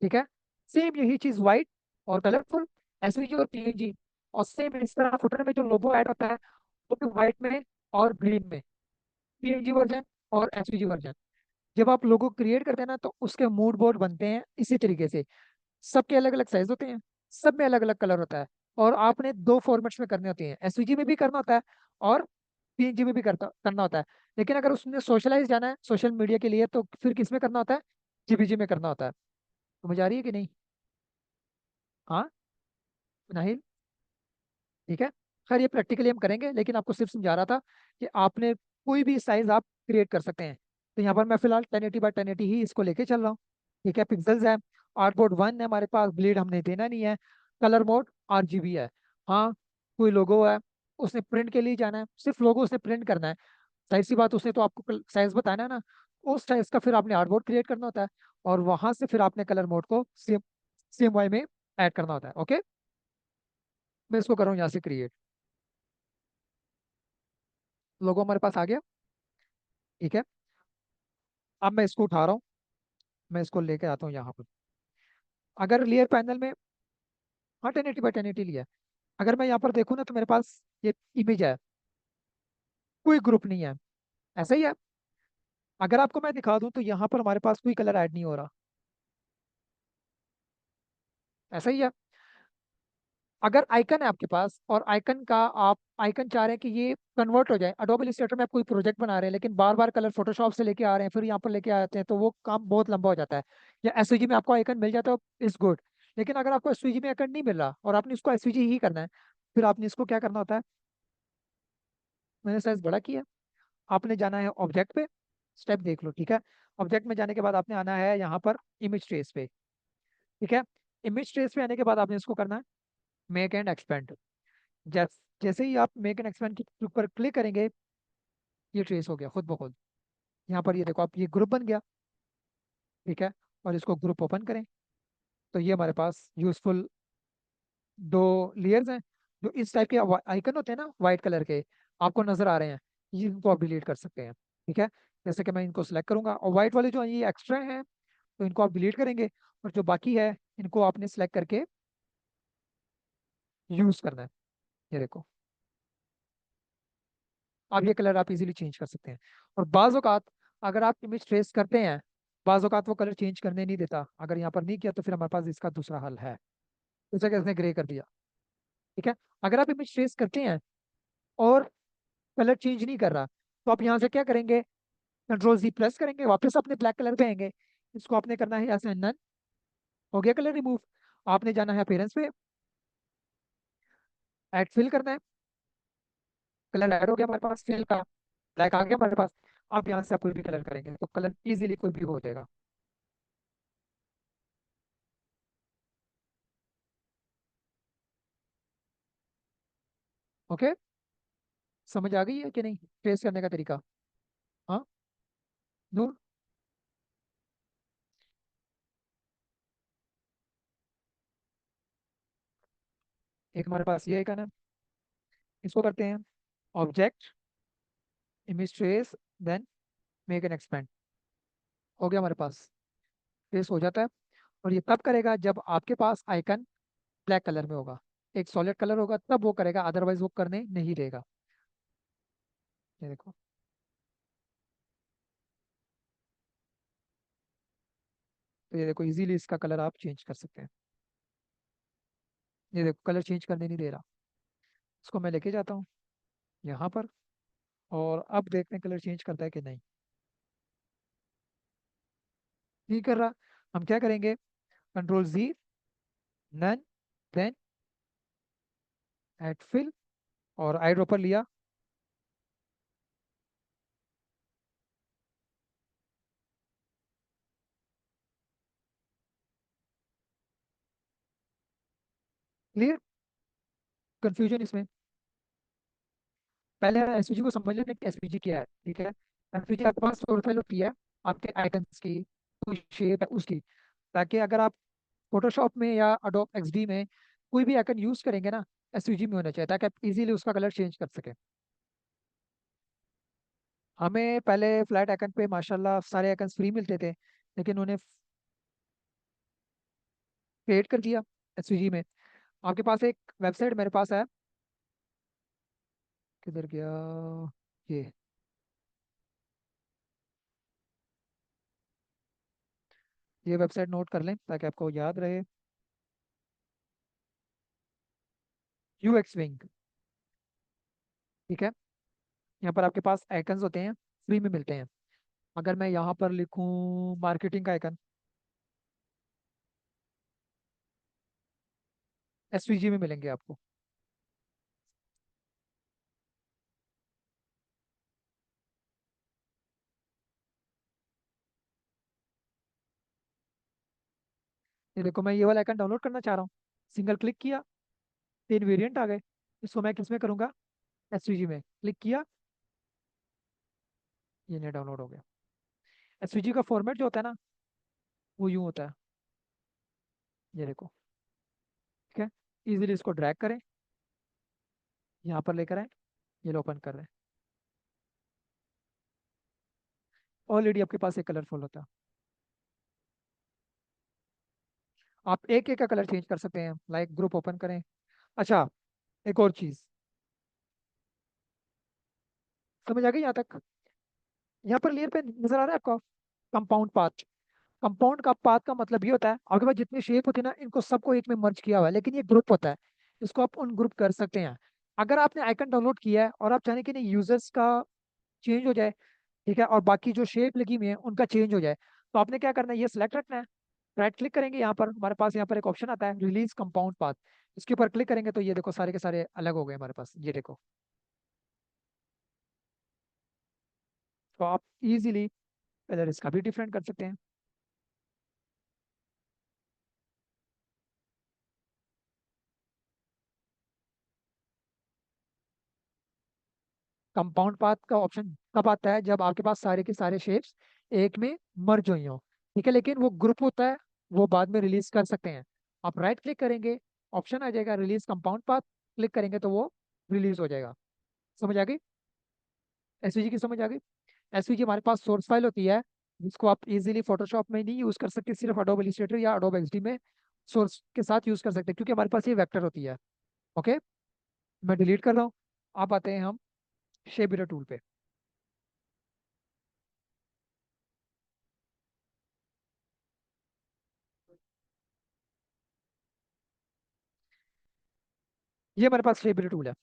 ठीक है, सेम यही चीज व्हाइट और कलरफुल, एसवीजी और पीएनजी। और सेम इस तरह फुटर में जो लोगो ऐड होता है, वो भी व्हाइट में और ग्रीन में, पीएनजी वर्जन और एसवीजी वर्जन। जब आप लोगो क्रिएट करते हैं ना, तो उसके मूड बोर्ड बनते हैं इसी तरीके से। सबके अलग अलग साइज होते हैं, सब में अलग अलग कलर होता है। और आपने 2 फॉर्मेट्स में करने होते हैं, एसवीजी में भी करना होता है और पीएनजी में भी करना होता है। लेकिन अगर उसने सोशलाइज जाना है सोशल मीडिया के लिए, तो फिर किस में करना होता है? जेपीजी में करना होता है। समझ आ रही है कि नहीं? हाँ, नहीं? ठीक है। खैर, ये प्रैक्टिकली हम करेंगे, लेकिन आपको सिर्फ समझा रहा था कि आपने कोई भी साइज आप क्रिएट कर सकते हैं। तो यहाँ पर मैं फिलहाल 1080 बाई 1080 ही इसको लेके चल रहा हूँ। ठीक है, पिक्सल्स है, आर्टबोर्ड 1 है हमारे पास, ब्लीड हमने देना नहीं है। कलर मोड आरजीबी है। हाँ, कोई लोगो है, उसने प्रिंट के लिए जाना है, सिर्फ लोगो उसने प्रिंट करना है। जाहिर सी बात, उसने तो आपको साइज बताना है ना। उस साइज का फिर आपने आर्टबोर्ड क्रिएट करना होता है, और वहां से फिर आपने कलर मोड को सेम सेम वाई में ऐड करना होता है। ओके, मैं इसको कर रहा हूँ यहाँ से क्रिएट। लोगो हमारे पास आ गया। ठीक है, अब मैं इसको उठा रहा हूँ, मैं इसको लेके आता हूँ यहाँ पर। अगर लेयर पैनल में, हाँ, 1080 बाई 1080 लिया है। अगर मैं यहाँ पर देखूँ ना, तो मेरे पास ये इमेज है, कोई ग्रुप नहीं है, ऐसा ही है। अगर आपको मैं दिखा दूँ, तो यहाँ पर हमारे पास कोई कलर ऐड नहीं हो रहा, ऐसा ही है। अगर आइकन है आपके पास, और आइकन का आप आइकन चाह रहे हैं कि ये कन्वर्ट हो जाए, अडोबे इलस्ट्रेटर में आप कोई प्रोजेक्ट बना रहे हैं, लेकिन बार बार कलर फोटोशॉप से लेके आ रहे हैं, फिर यहाँ पर लेके आते हैं, तो वो काम बहुत लंबा हो जाता है। या एसवीजी में आपको आइकन मिल जाता है, इज गुड। लेकिन अगर आपको एसवीजी में आइकन नहीं मिल रहा, और आपने इसको एसवीजी ही करना है, फिर आपने इसको क्या करना होता है? मैंने साइज बड़ा किया। आपने जाना है ऑब्जेक्ट पे, स्टेप देख लो। ठीक है, ऑब्जेक्ट में जाने के बाद आपने आना है यहाँ पर इमेज ट्रेस पे। ठीक है, इमेज ट्रेस पे आने के बाद आपने इसको करना है मेक एंड एक्सपेंड। जैसे ही आप मेक एंड एक्सपेंड के ऊपर क्लिक करेंगे, ये ट्रेस हो गया खुद ब खुद। यहाँ पर ये देखो आप, ये ग्रुप बन गया। ठीक है, और इसको ग्रुप ओपन करें, तो ये हमारे पास यूजफुल 2 लेयर्स हैं। जो इस टाइप के आइकन होते हैं ना वाइट कलर के, आपको नजर आ रहे हैं, ये इनको आप डिलीट कर सकते हैं। ठीक है, जैसे कि मैं इनको सिलेक्ट करूंगा, और वाइट वाले जो ये एक्स्ट्रा हैं, तो इनको आप डिलीट करेंगे, और जो बाकी है, इनको आपने सिलेक्ट करके यूज करना है। ये देखो, अब ये कलर आप इजीली चेंज कर सकते हैं। और बाज़ औक़ात अगर आप इमेज ट्रेस करते हैं, बाज़ औक़ात वो कलर चेंज करने नहीं देता। अगर यहाँ पर नहीं किया, तो फिर हमारे पास इसका दूसरा हल है। जैसे कि इसने ग्रे कर दिया। ठीक है, अगर आप इमेज ट्रेस करते हैं और कलर चेंज नहीं कर रहा, तो आप यहाँ से क्या करेंगे? कंट्रोल Z+ करेंगे, वापस अपने ब्लैक कलर पे आएंगे। इसको आपने करना है ऐसे नन, हो गया कलर रिमूव। आपने जाना है अपीयरेंस पे, ऐड फिल करना है, कलर ऐड हो गया हमारे पास फिल का, ब्लैक आ गया हमारे पास। आप यहाँ से आप कोई भी कलर करेंगे, तो कलर इजीली कोई भी हो जाएगा। ओके, समझ आ गई है कि नहीं ट्रेस करने का तरीका? हाँ, नूर? एक हमारे पास ये आइकन है, इसको करते हैं object, image trace, then make an expand. हो गया हमारे पास, फेस हो जाता है। और ये तब करेगा जब आपके पास आइकन ब्लैक कलर में होगा, एक सॉलिड कलर होगा तब वो करेगा, अदरवाइज वो करने नहीं देगा। ये देखो। तो ये देखो इजीली इसका कलर आप चेंज कर सकते हैं। ये देखो कलर चेंज करने नहीं दे रहा। इसको मैं लेके जाता हूँ यहाँ पर, और अब देखते हैं कलर चेंज करता है कि नहीं। नहीं कर रहा। हम क्या करेंगे, control Z, none, then at fill, और आई ड्रॉपर लिया। क्लियर, कंफ्यूजन इसमें। पहले एसवीजी को समझ लेते हैं कि एसवीजी क्या है, ठीक है। एसवीजी आपके पास सोर्स फाइल होती है आपके आइकन्स की, कोई शेप है उसकी, ताकि अगर आप फोटोशॉप में या अडोब एक्सडी में कोई भी आइकन यूज करेंगे ना, एसवीजी में होना चाहिए, ताकि आप इजीली उसका कलर चेंज कर सकें। हमें पहले फ्लैट आइकन पे माशाल्लाह सारे आइकन्स फ्री मिलते थे, लेकिन उन्हें क्रिएट कर दिया एसवीजी में। आपके पास एक वेबसाइट मेरे पास है, किधर गया ये, ये वेबसाइट नोट कर लें ताकि आपको याद रहे। यूएक्स विंग, ठीक है। यहाँ पर आपके पास आइकन्स होते हैं, फ्री में मिलते हैं। अगर मैं यहाँ पर लिखूँ मार्केटिंग का आइकन, एसवीजी में मिलेंगे आपको। ये देखो मैं ये वाला आइकन डाउनलोड करना चाह रहा हूँ, सिंगल क्लिक किया, 3 वेरिएंट आ गए। इसको मैं किस में करूँगा, एसवीजी में क्लिक किया, ये नहीं डाउनलोड हो गया। एसवीजी का फॉर्मेट जो होता है ना, वो यूँ होता है, ये देखो, ठीक है। इजीली इसको ड्रैग करें, यहाँ पर लेकर आए, ये लो ओपन कर रहे हैं। ऑलरेडी आपके पास एक कलरफुल होता है। आप एक एक का कलर चेंज कर सकते हैं, लाइक ग्रुप ओपन करें। अच्छा, एक और चीज़, समझ आ गई यहाँ तक। यहाँ पर लेयर पे नजर आ रहा है आपको, कंपाउंड पाथ। कंपाउंड का पाथ का मतलब ये होता है आपके पास जितनी शेप होती है ना, इनको सबको एक में मर्ज किया हुआ है, लेकिन ये ग्रुप होता है। इसको आप उन ग्रुप कर सकते हैं। अगर आपने आइकन डाउनलोड किया है और आप चाहें कि नहीं यूजर्स का चेंज हो जाए, ठीक है, और बाकी जो शेप लगी हुई है उनका चेंज हो जाए, तो आपने क्या करना है, ये सिलेक्ट रखना है। राइट क्लिक करेंगे, यहाँ पर हमारे पास यहाँ पर एक ऑप्शन आता है रिलीज कंपाउंड पाथ। इसके ऊपर क्लिक करेंगे तो ये देखो सारे के सारे अलग हो गए हमारे पास, ये देखो। तो आप इजीली कलर इसका भी डिफरेंट कर सकते हैं। कंपाउंड पाथ का ऑप्शन कब आता है, जब आपके पास सारे के सारे शेप्स एक में मर्ज हुई हो, ठीक है, लेकिन वो ग्रुप होता है, वो बाद में रिलीज कर सकते हैं। आप राइट क्लिक करेंगे, ऑप्शन आ जाएगा रिलीज कंपाउंड पाथ, क्लिक करेंगे तो वो रिलीज हो जाएगा। समझ आ गई, एसवीजी की समझ आ गई। एसवीजी हमारे पास सोर्स फाइल होती है, जिसको आप इजीली फोटोशॉप में नहीं यूज कर सकते, सिर्फ अडोब इलस्ट्रेटर या अडोब एक्सडी में सोर्स के साथ यूज कर सकते हैं, क्योंकि हमारे पास ये वेक्टर होती है। ओके, मैं डिलीट कर रहा हूँ। आप आते हैं हम शेप एडिटर टूल पे। ये हमारे पास शेप एडिटर टूल है।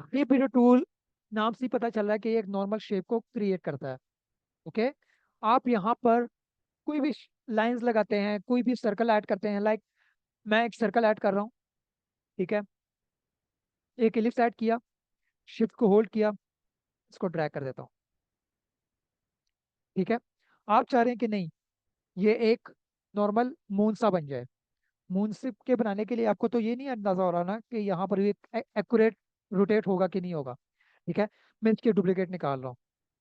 शेप एडिटर टूल नाम से ही पता चल रहा है कि ये एक नॉर्मल शेप को क्रिएट करता है। ओके, आप यहाँ पर कोई भी लाइंस लगाते हैं, कोई भी सर्कल ऐड करते हैं, लाइक मैं एक सर्कल ऐड कर रहा हूँ, ठीक है, एक एलिप्स ऐड किया, शिफ्ट को होल्ड किया, इसको ड्रैग कर देता हूँ, ठीक है। आप चाह रहे हैं कि नहीं, ये एक नॉर्मल मून सा बन जाए। मून शिप के बनाने के लिए आपको तो ये नहीं अंदाजा हो रहा ना कि यहाँ पर भी एक्यूरेट रोटेट होगा कि नहीं होगा, ठीक है। मैं इसके डुप्लीकेट निकाल रहा हूँ।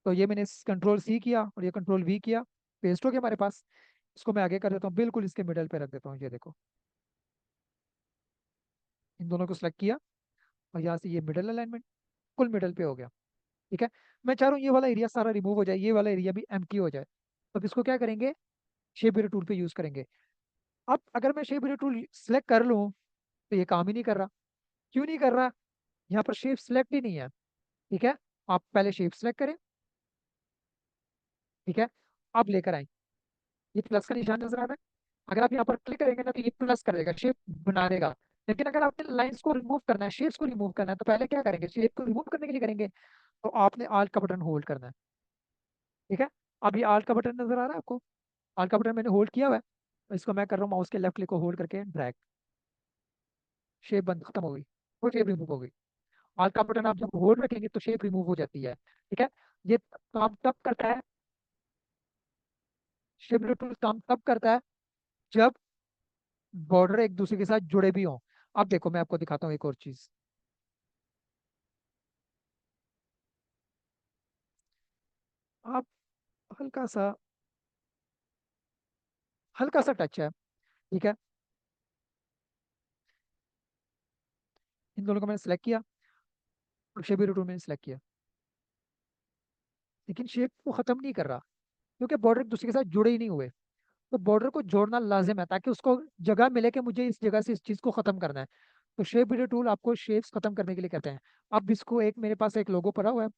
तो ये मैंने कंट्रोल C किया और ये कंट्रोल V किया, पेस्ट हो गया हमारे पास। इसको मैं आगे कर देता हूँ, बिल्कुल इसके मिडल पे रख देता हूँ, ये देखो। इन दोनों को सेलेक्ट किया और यहाँ से ये मिडल अलाइनमेंट, फुल मिडल पे हो गया। ठीक है। मैं चाह रहा हूँ ये वाला एरिया सारा रिमूव हो जाए, ये वाला एरिया भी एम्प्टी हो जाए। तो अब इसको क्या करेंगे, शेप एरो टूल पे यूज करेंगे। अब अगर मैं शेप एरो टूल सेलेक्ट कर लूँ तो ये काम ही नहीं कर रहा। क्यों नहीं कर रहा? यहाँ पर शेप सेलेक्ट ही नहीं है। ठीक है, आप पहले शेप सेलेक्ट करें। ठीक है, आप लेकर आए, ये प्लस का निशान नजर आ रहा है। अगर आप यहाँ पर क्लिक करेंगे ना तो ये प्लस कर देगा, शेप बना देगा। लेकिन अगर आपने लाइंस को रिमूव करना है, शेप्स को रिमूव करना है, तो पहले क्या करेंगे, शेप को रिमूव करने के लिए करेंगे तो आपने आल्ट का बटन होल्ड करना है। ठीक है, अब ये आल्ट का बटन नजर आ रहा है आपको? आल्ट का बटन मैंने होल्ड किया हुआ है, तो इसको मैं कर रहा हूँ माउस के लेफ्ट क्लिक को होल्ड करके ड्रैग। शेप बंद, खत्म हो गई, वो शेप रिमूव हो गई। आल्ट का बटन आप जब होल्ड रखेंगे तो शेप रिमूव हो जाती है। ठीक है, ये काम तब करता है, शेप टूल काम तब करता है जब बॉर्डर एक दूसरे के साथ जुड़े भी हों। अब देखो मैं आपको दिखाता हूँ एक और चीज। आप हल्का सा, हल्का सा टच है। ठीक है, इन दोनों को मैंने सेलेक्ट किया और शेप टूल मैंने सेलेक्ट किया, लेकिन शेप को खत्म नहीं कर रहा क्योंकि बॉर्डर एक दूसरे के साथ जुड़े ही नहीं हुए। तो बॉर्डर को जोड़ना लाजिम है ताकि उसको जगह मिले कि मुझे इस जगह से इस चीज को खत्म करना है। तो शेप वीडियो टूल आपको शेप्स खत्म करने के लिए कहते हैं। अब इसको एक, मेरे पास एक लोगो पड़ा हुआ है,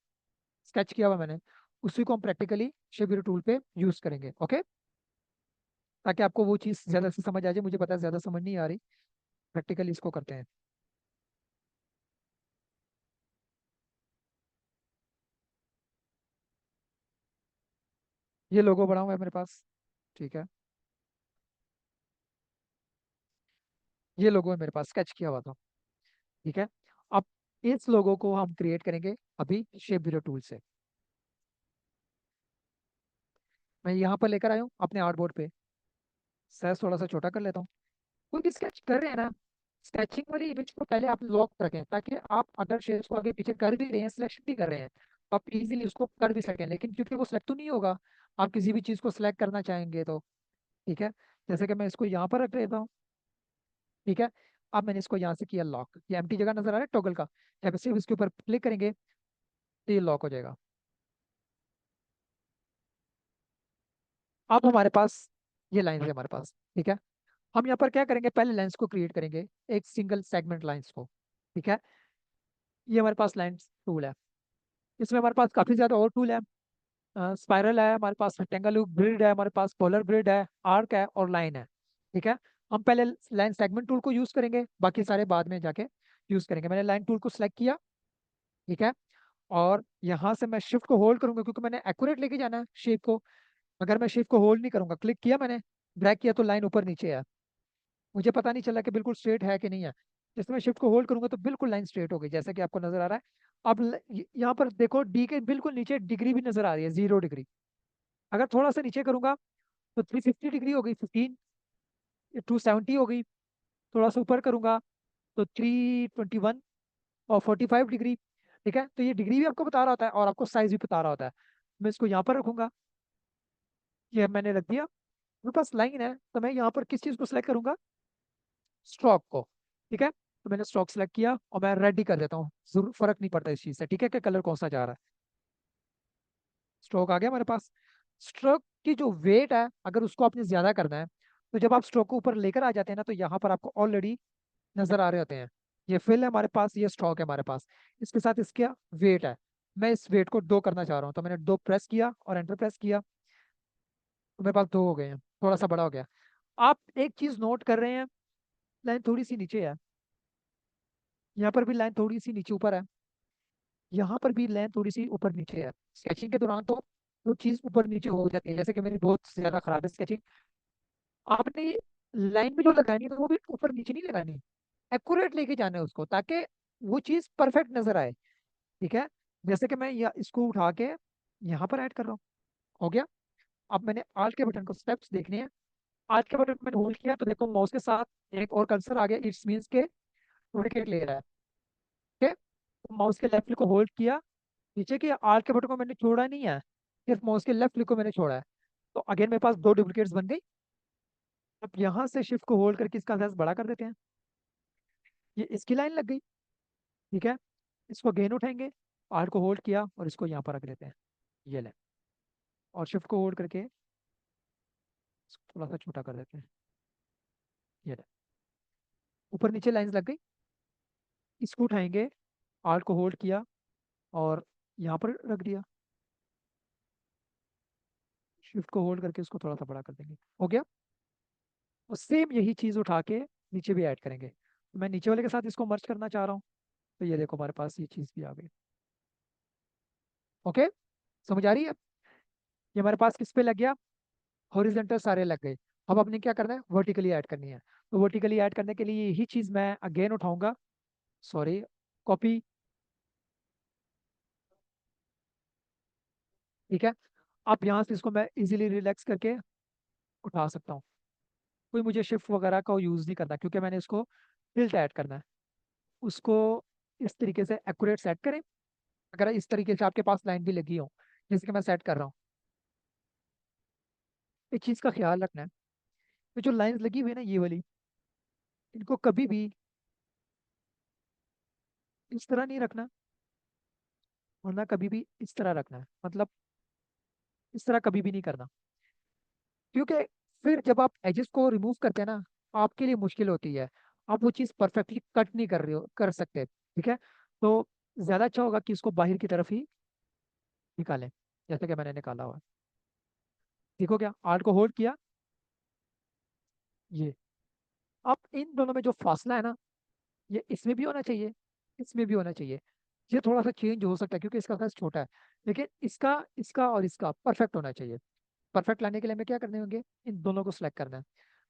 स्केच किया हुआ मैंने, उसी को हम प्रैक्टिकली शेप वीडियो टूल पे यूज करेंगे। ओके, ताकि आपको वो चीज़ ज्यादा से समझ आ जाए। मुझे पता है ज्यादा समझ नहीं आ रही, प्रैक्टिकली इसको करते हैं। ये लोगो बना हुआ है मेरे पास। ठीक है, ये लोगो है मेरे पास, स्केच किया हुआ था। ठीक है, अब इस लोगो को हम क्रिएट करेंगे अभी शेप वीडियो टूल से। मैं यहाँ पर लेकर आया हूँ अपने आर्ट बोर्ड पे, साइज थोड़ा सा छोटा कर लेता हूँ। कोई भी स्केच कर रहे हैं ना, स्केचिंग वाली इमेज को पहले आप लॉक रखें ताकि आप अगर शेड्स को आगे पीछे कर भी रहे हैं, सिलेक्शन भी कर रहे हैं, तो आप इजीली उसको कर भी सकें। लेकिन क्योंकि वो सिलेक्ट तो नहीं होगा, आप किसी भी चीज़ को सिलेक्ट करना चाहेंगे तो। ठीक है, जैसे कि मैं इसको यहाँ पर रख लेता हूँ। ठीक है, अब मैंने इसको यहाँ से किया लॉक, ये एम्प्टी जगह नजर आ रहा है टॉगल का, यहाँ पे सिर्फ इसके ऊपर क्लिक करेंगे तो ये लॉक हो जाएगा। अब हमारे पास ये लाइन है हमारे पास। ठीक है, हम यहाँ पर क्या करेंगे, पहले लेंस को क्रिएट करेंगे, एक सिंगल सेगमेंट लाइंस को। ठीक है, ये हमारे पास लेंस टूल है। इसमें हमारे पास काफ़ी ज़्यादा और टूल है। स्पाइरल है हमारे पास, रेक्टेंगल ग्रिड है हमारे पास, पोलर ग्रिड है, आर्क है और लाइन है। ठीक है, हम पहले लाइन सेगमेंट टूल को यूज़ करेंगे, बाकी सारे बाद में जाके यूज़ करेंगे। मैंने लाइन टूल को सिलेक्ट किया। ठीक है, और यहाँ से मैं शिफ्ट को होल्ड करूंगा क्योंकि मैंने एक्यूरेट लेके जाना है शेप को। अगर मैं शिफ्ट को होल्ड नहीं करूंगा, क्लिक किया मैंने, ड्रैग किया, तो लाइन ऊपर नीचे है, मुझे पता नहीं चला कि बिल्कुल स्ट्रेट है कि नहीं है। जैसे मैं शिफ्ट को होल्ड करूंगा तो बिल्कुल लाइन स्ट्रेट हो गई, जैसा कि आपको नजर आ रहा है। अब यहाँ पर देखो डी के बिल्कुल नीचे डिग्री भी नजर आ रही है, 0 डिग्री। अगर थोड़ा सा नीचे करूंगा तो 350 डिग्री हो गई, 15, 270 हो गई। थोड़ा सा ऊपर करूंगा तो 321 और 45 डिग्री। ठीक है, तो ये डिग्री भी आपको बता रहा होता है और आपको साइज भी बता रहा होता है। मैं इसको यहाँ पर रखूंगा, ये मैंने रख दिया। मेरे पास लाइन है तो मैं यहाँ पर किस चीज़ को सिलेक्ट करूंगा, स्ट्रोक को। ठीक है, तो मैंने स्ट्रोक सेलेक्ट किया और मैं रेड ही कर देता हूँ, जरूर फर्क नहीं पड़ता इस चीज़ से। ठीक है, कि कलर कौन सा जा रहा है। स्ट्रोक आ गया हमारे पास। स्ट्रोक की जो वेट है, अगर उसको आपने ज्यादा करना है तो जब आप स्ट्रोक को ऊपर लेकर आ जाते हैं ना तो यहाँ पर आपको ऑलरेडी नजर आ रहे होते हैं। ये फिल है हमारे पास, ये स्ट्रोक है हमारे पास, इसके साथ इसका वेट है। मैं इस वेट को 2 करना चाह रहा हूँ, तो मैंने 2 प्रेस किया और एंटर प्रेस किया, तो मेरे पास 2 हो गए हैं, थोड़ा सा बड़ा हो गया। आप एक चीज नोट कर रहे हैं, लाइन थोड़ी सी नीचे है, यहाँ पर भी लाइन थोड़ी सी नीचे ऊपर है, यहाँ पर भी लाइन थोड़ी सी ऊपर नीचे है। स्केचिंग के दौरान तो वो चीज ऊपर नीचे हो जाती है, जैसे कि मेरी बहुत ज्यादा खराब है स्केचिंग। आपने लाइन में जो लगानी है तो वो भी ऊपर नीचे नहीं लगानी, एक्यूरेट लेके जाना है उसको ताकि वो चीज परफेक्ट नजर आए। ठीक है, जैसे कि मैं इसको उठा के यहाँ पर ऐड कर रहा हूँ, हो गया। अब मैंने आल्ट के बटन को स्टेप्स देखने हैं, आल्ट के बटन को मैंने होल्ड किया तो देखो माउस के साथ एक और कर्सर आ गया, इट्स मीन्स के डुप्लीकेट ले रहा है। ठीक है, माउस के लेफ्ट क्लिक को होल्ड किया, नीचे के आल्ट के बटन को मैंने छोड़ा नहीं है, सिर्फ माउस के लेफ्ट क्लिक को मैंने छोड़ा है। तो अगेन मेरे पास 2 डुप्लीकेट्स बन गई। अब यहाँ से शिफ्ट को होल्ड करके इसका साइज बड़ा कर देते हैं, ये इसकी लाइन लग गई। ठीक है, इसको अगेन उठाएंगे, आर्ट को होल्ड किया और इसको यहाँ पर रख देते हैं। ये ले। और शिफ्ट को होल्ड करके इसको थोड़ा सा छोटा कर देते हैं। ये ले। ऊपर नीचे लाइंस लग गई। इसको उठाएंगे, आर्ट को होल्ड किया और यहाँ पर रख दिया। शिफ्ट को होल्ड करके इसको थोड़ा सा बड़ा कर देंगे। हो गया। और सेम यही चीज़ उठा के नीचे भी ऐड करेंगे। तो मैं नीचे वाले के साथ इसको मर्ज करना चाह रहा हूँ। तो ये देखो हमारे पास ये चीज़ भी आ गई। ओके। समझ आ रही है? ये हमारे पास किस पे लग गया? हॉरिजेंटल सारे लग गए। अब अपने क्या करना है? वर्टिकली ऐड करनी है। तो वर्टिकली ऐड करने के लिए यही चीज़ मैं अगेन उठाऊंगा। सॉरी। कॉपी। ठीक है। अब यहाँ से इसको मैं इजीली रिलैक्स करके उठा सकता हूँ। कोई मुझे शिफ्ट वगैरह का यूज़ नहीं करना, क्योंकि मैंने इसको टिल्ट ऐड करना है। उसको इस तरीके से एक्यूरेट सेट करें। अगर इस तरीके से आपके पास लाइन भी लगी हो, जैसे कि मैं सेट कर रहा हूँ, इस चीज़ का ख्याल रखना है। तो जो लाइंस लगी हुई है ना ये वाली, इनको कभी भी इस तरह नहीं रखना, वरना कभी भी इस तरह रखना है। मतलब इस तरह कभी भी नहीं करना, क्योंकि फिर जब आप एजेस को रिमूव करते हैं ना, आपके लिए मुश्किल होती है। आप वो चीज़ परफेक्टली कट नहीं कर रहे हो, कर सकते। ठीक है। तो ज़्यादा अच्छा होगा कि इसको बाहर की तरफ ही निकालें, जैसे कि मैंने निकाला हुआ है। देखो क्या, आर्ट को होल्ड किया। ये अब इन दोनों में जो फासला है ना, ये इसमें भी होना चाहिए, इसमें भी होना चाहिए। ये थोड़ा सा चेंज हो सकता है क्योंकि इसका साइज छोटा है, लेकिन इसका इसका और इसका परफेक्ट होना चाहिए। परफेक्ट लाने के लिए हमें क्या करने होंगे? इन दोनों को सिलेक्ट करना है।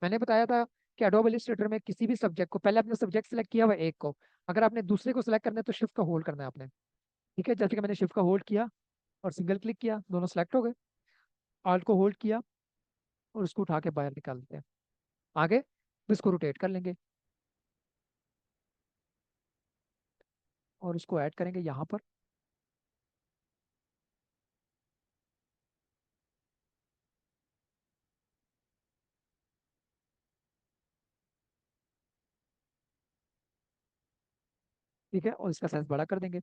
मैंने बताया था कि एडोब इलस्ट्रेटर में किसी भी सब्जेक्ट को पहले अपने सब्जेक्ट सेलेक्ट किया हुआ है एक को, अगर आपने दूसरे को सिलेक्ट करना है तो शिफ्ट का होल्ड करना है आपने। ठीक है। जैसे कि मैंने शिफ्ट का होल्ड किया और सिंगल क्लिक किया, दोनों सेलेक्ट हो गए। आल्ट को होल्ड किया और उसको उठा के बाहर निकाल देते हैं। आगे इसको रोटेट कर लेंगे और इसको ऐड करेंगे यहाँ पर। ठीक है। और इसका साइज बड़ा कर देंगे।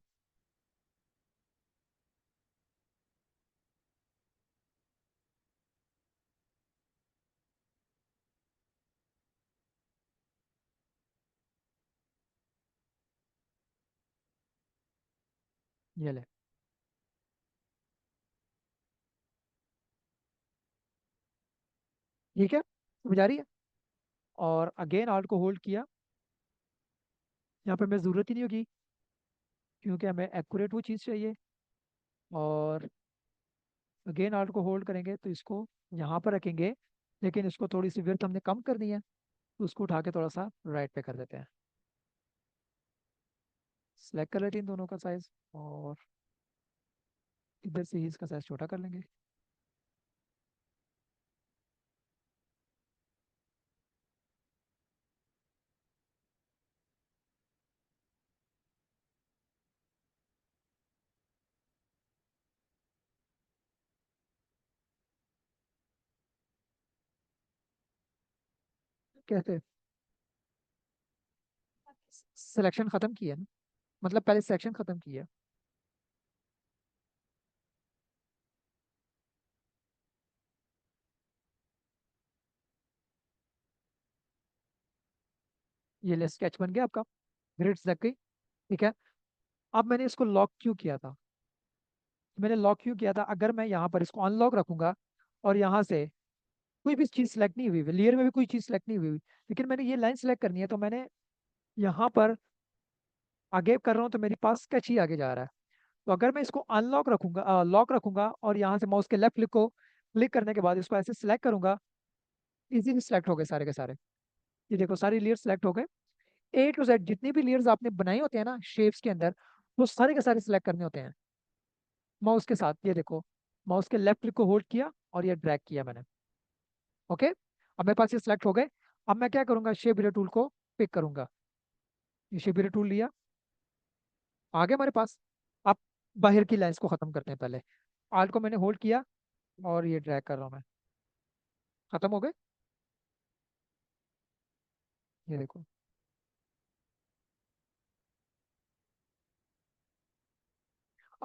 ये ले। ठीक है। समझ आ रही है? और अगेन आल्ट को होल्ड किया। यहाँ पे हमें ज़रूरत ही नहीं होगी, क्योंकि हमें एक्यूरेट वो चीज़ चाहिए। और अगेन आर्ट को होल्ड करेंगे तो इसको यहाँ पर रखेंगे, लेकिन इसको थोड़ी सी विड्थ हमने कम करनी है, तो उसको उठा के थोड़ा सा राइट पे कर देते हैं। सेलेक्ट कर लेते हैं इन दोनों का साइज, और इधर से ही इसका साइज छोटा कर लेंगे। कैसे? सिलेक्शन खत्म किया ना, मतलब पहले सेक्शन खत्म किया। ये ले, स्केच बन गया आपका। ग्रिड्स लग गई। ठीक है। अब मैंने इसको लॉक क्यों किया था? मैंने लॉक क्यों किया था? अगर मैं यहाँ पर इसको अनलॉक रखूंगा और यहाँ से कोई भी चीज़ सेलेक्ट नहीं हुई, लेयर में भी कोई चीज़ सेलेक्ट नहीं हुई, लेकिन मैंने ये लाइन सेलेक्ट करनी है, तो मैंने यहाँ पर आगे कर रहा हूँ तो मेरे पास स्केच ही आगे जा रहा है। तो अगर मैं इसको अनलॉक रखूंगा, लॉक रखूंगा और यहाँ से माउस के लेफ्ट क्लिक को क्लिक करने के बाद इसको ऐसे सिलेक्ट करूंगा, इजीली सिलेक्ट हो गए सारे के सारे। ये देखो सारी लेयर सिलेक्ट हो गए। ए टू जेड जितनी भी लेयर्स आपने बनाई होती है ना शेप्स के अंदर, वो सारे के सारे सिलेक्ट करने होते हैं माउस के साथ। ये देखो, माउस के लेफ्ट क्लिक को होल्ड किया और ये ड्रैग किया मैंने। ओके। अब मेरे पास ये सिलेक्ट हो गए। अब मैं क्या करूंगा? शेप एडिटर टूल को पिक करूंगा। ये शेप एडिटर टूल लिया, आगे हमारे पास। आप बाहर की लाइंस को खत्म करते हैं पहले। आल्ट को मैंने होल्ड किया और ये ड्रैग कर रहा हूँ मैं। खत्म हो गए। ये देखो।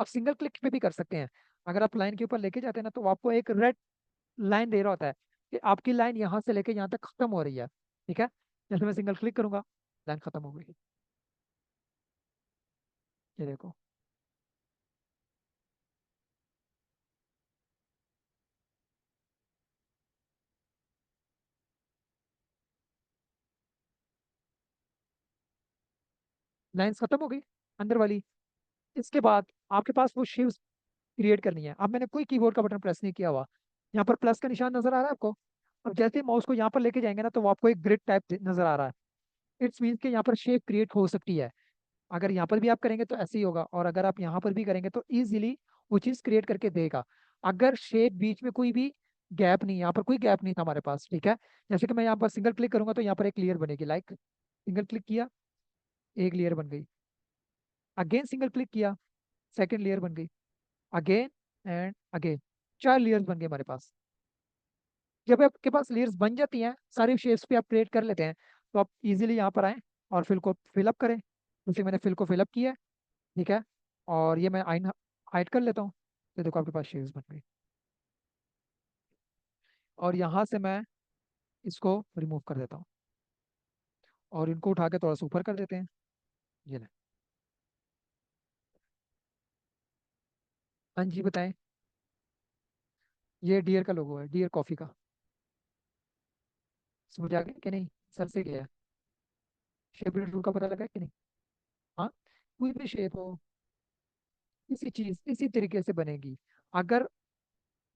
आप सिंगल क्लिक पे भी कर सकते हैं। अगर आप लाइन के ऊपर लेके जाते हैं ना, तो वो आपको एक रेड लाइन दे रहा होता है कि आपकी लाइन यहाँ से लेके यहाँ तक खत्म हो रही है। ठीक है, जैसे मैं सिंगल क्लिक करूंगा, लाइन खत्म हो गई। ये देखो, लाइन खत्म हो गई अंदर वाली। इसके बाद आपके पास वो शेप्स क्रिएट करनी है। अब मैंने कोई कीबोर्ड का बटन प्रेस नहीं किया हुआ। यहाँ पर प्लस का निशान नजर आ रहा है आपको। अब जैसे ही माउस को यहाँ पर लेके जाएंगे ना, तो वो आपको एक ग्रिड टाइप नजर आ रहा है। इट्स मीन कि यहाँ पर शेप क्रिएट हो सकती है। अगर यहाँ पर भी आप करेंगे तो ऐसे ही होगा, और अगर आप यहाँ पर भी करेंगे तो इजीली वो चीज़ क्रिएट करके देगा। अगर शेप बीच में कोई भी गैप नहीं, यहाँ पर कोई गैप नहीं था हमारे पास, ठीक है। जैसे कि मैं यहाँ पर सिंगल क्लिक करूंगा तो यहाँ पर एक लेयर बनेगी, लाइक सिंगल क्लिक किया, एक लेयर बन गई। अगेन सिंगल क्लिक किया, सेकंड लेयर बन गई। अगेन एंड अगेन, चार लेयर्स बन गए हमारे पास। जब आपके पास लेयर्स बन जाती हैं, सारी शेप्स पे आप क्रिएट कर लेते हैं, तो आप इजीली यहाँ पर आए और फिल को फिलअप करें। जैसे मैंने फिल को फिलअप किया, ठीक है। और ये मैं आइन हाइड कर लेता हूँ, तो देखो आपके पास शेप्स बन गई। और यहाँ से मैं इसको रिमूव कर देता हूँ, और इनको उठा के थोड़ा सा ऊपर कर देते हैं। ये ले। हाँ जी, बताएं। ये डियर का लोगो है, डियर कॉफी का। समझ आ गया कि नहीं? सर से गया। शेप टूल का पता लगा कि नहीं? हाँ, कोई भी शेप हो, इसी चीज इसी तरीके से बनेगी। अगर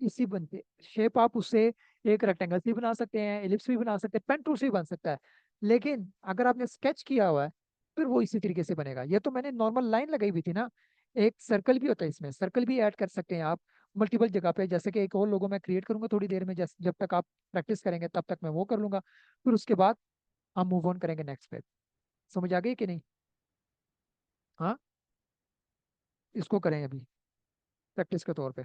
इसी बनते शेप आप उससे एक रेक्टेंगल भी बना सकते हैं, एलिप्स भी बना सकते हैं, पेन टूल से भी बन सकता है। लेकिन अगर आपने स्केच किया हुआ है, फिर वो इसी तरीके से बनेगा। ये तो मैंने नॉर्मल लाइन लगाई हुई थी ना। एक सर्कल भी होता है, इसमें सर्कल भी ऐड कर सकते हैं आप मल्टीपल जगह पे। जैसे कि एक और लोगो मैं क्रिएट करूंगा थोड़ी देर में, जब तक आप प्रैक्टिस करेंगे तब तक मैं वो कर लूंगा। फिर उसके बाद हम मूव ऑन करेंगे नेक्स्ट पे। समझ आ गई कि नहीं? हाँ, इसको करें अभी प्रैक्टिस के तौर पे।